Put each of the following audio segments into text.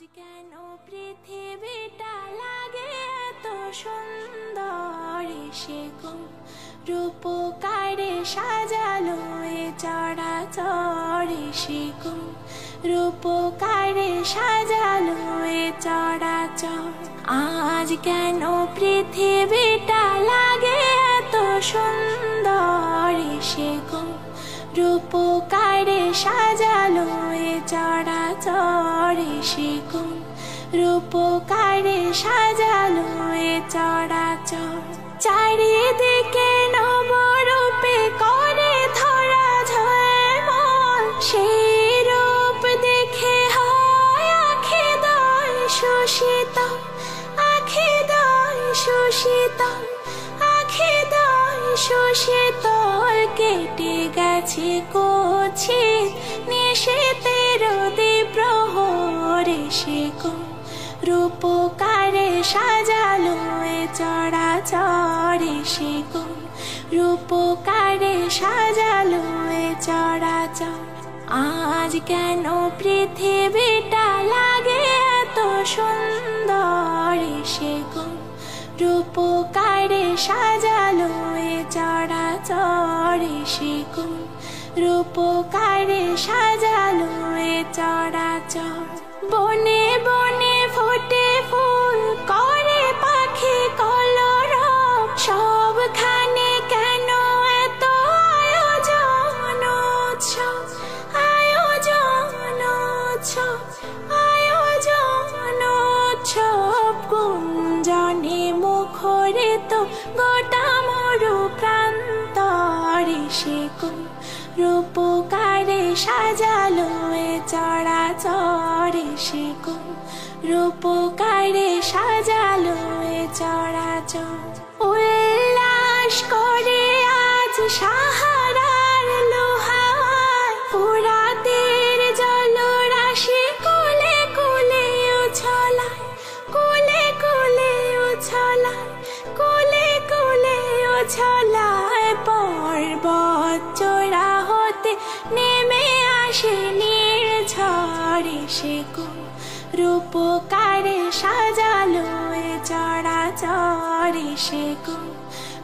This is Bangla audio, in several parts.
কেন পৃথিবীটা লাগে এত সুন্দর, সে কোন রূপকারে সাজালো এ চরাচর, সে কোন রূপকারে সাজালো এ চরাচর। আজ কেন পৃথিবীটা লাগে এত সুন্দর, সে কোন রূপকারে সাজালো এ চরাচর, সে কোন রূপকারে সাজালো এ চরাচর। চারিদিকে নবরূপে করে ধরা ঝলমল, সেই রূপ দেখে হয় আখি দয় সুশীতল, আখি দয় সুশীতল, আখি দয় সুশীতল। কেটে গেছে কুৎসিত নিশীথের দ্বিপ্রহরে, সে কোন রূপকারে সাজালো এ চরাচর, সে কোন রূপকারে সাজালো এ চরাচর। আজ কেন পৃথিবীটা লাগে এত সুন্দর, সে কোন রূপকারে সাজালো এ চরাচর, সে কোন রূপকারে সাজালো এ চরাচর। বনে বনে ফোটে ফুল করে পাখি কলরব, সবখানে কেন এত আয়োজন উৎসব, আয়োজন উৎসব, আয়োজন উৎসব। গুঞ্জনে মুখরিত গোটা মরু প্রান্তরে, সে কোন রূপকারে সাজালো এ চরাচর, সে কোন রূপকারে সাজালো এ চরাচর। উল্লাস করে আজ সাহারার লোহায়, ফুরাতের জলরাশি কুলে কুলে উছলায়, কুলে কুলে উছলায়, কুলে কুলে উছলায়। পর্বত চূড়া হতে নেমে আসে নির্ঝরে, সে কোন রূপকারে সাজালো এ চরাচর, সে কোন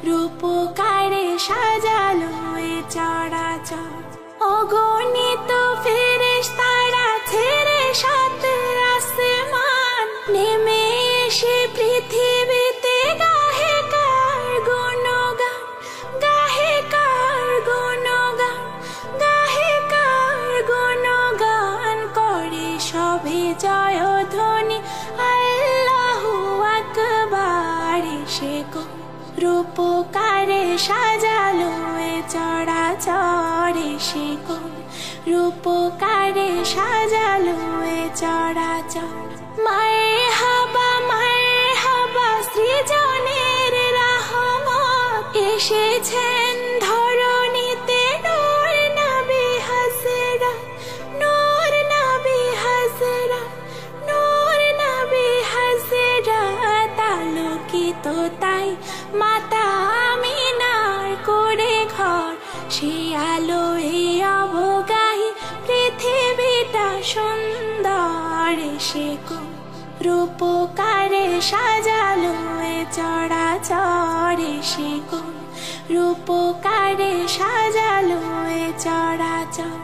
রূপকারে সাজালো এ চরাচর। অগণিত ফেরেশতারা ছেড়ে সাত আসমান, নেমে এসে পৃথিবীতে গাহে কার গুণগান, গাহে কার গুণগান, গাহে কার গুণগান। করে সবে জয়ধ্বনি আল্লাহু আকবার, সে কোন রূপকারে সাজালো এ চরাচর, সে কোন রূপকারে সাজালো এ চরাচর। মারহাবা মারহাবা সৃজনের রহমত, এসেছেন ধরণীতে নূর নবী হযরত, নূর নবী হযরত, নূর নবী হযরত। আলোকিত তাই মাতা আমিনার করে ঘর, সে আলোয় অবগাহী পৃথিবীটা সুন্দর, সে কোন রূপকারে সাজালো এ চরাচর, সে কোন রূপকারে সাজালো এ চরাচর।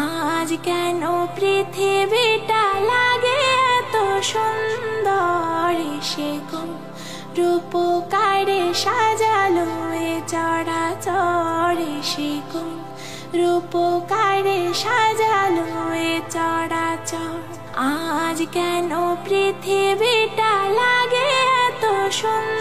আজ কেন পৃথিবীটা লাগে এত সুন্দর, সে কোন রূপকারে সাজালো এ চরাচর, সে কোন রূপকারে সাজালো এ চরাচর। আজ কেন পৃথিবীটা লাগে এত সুন্দর।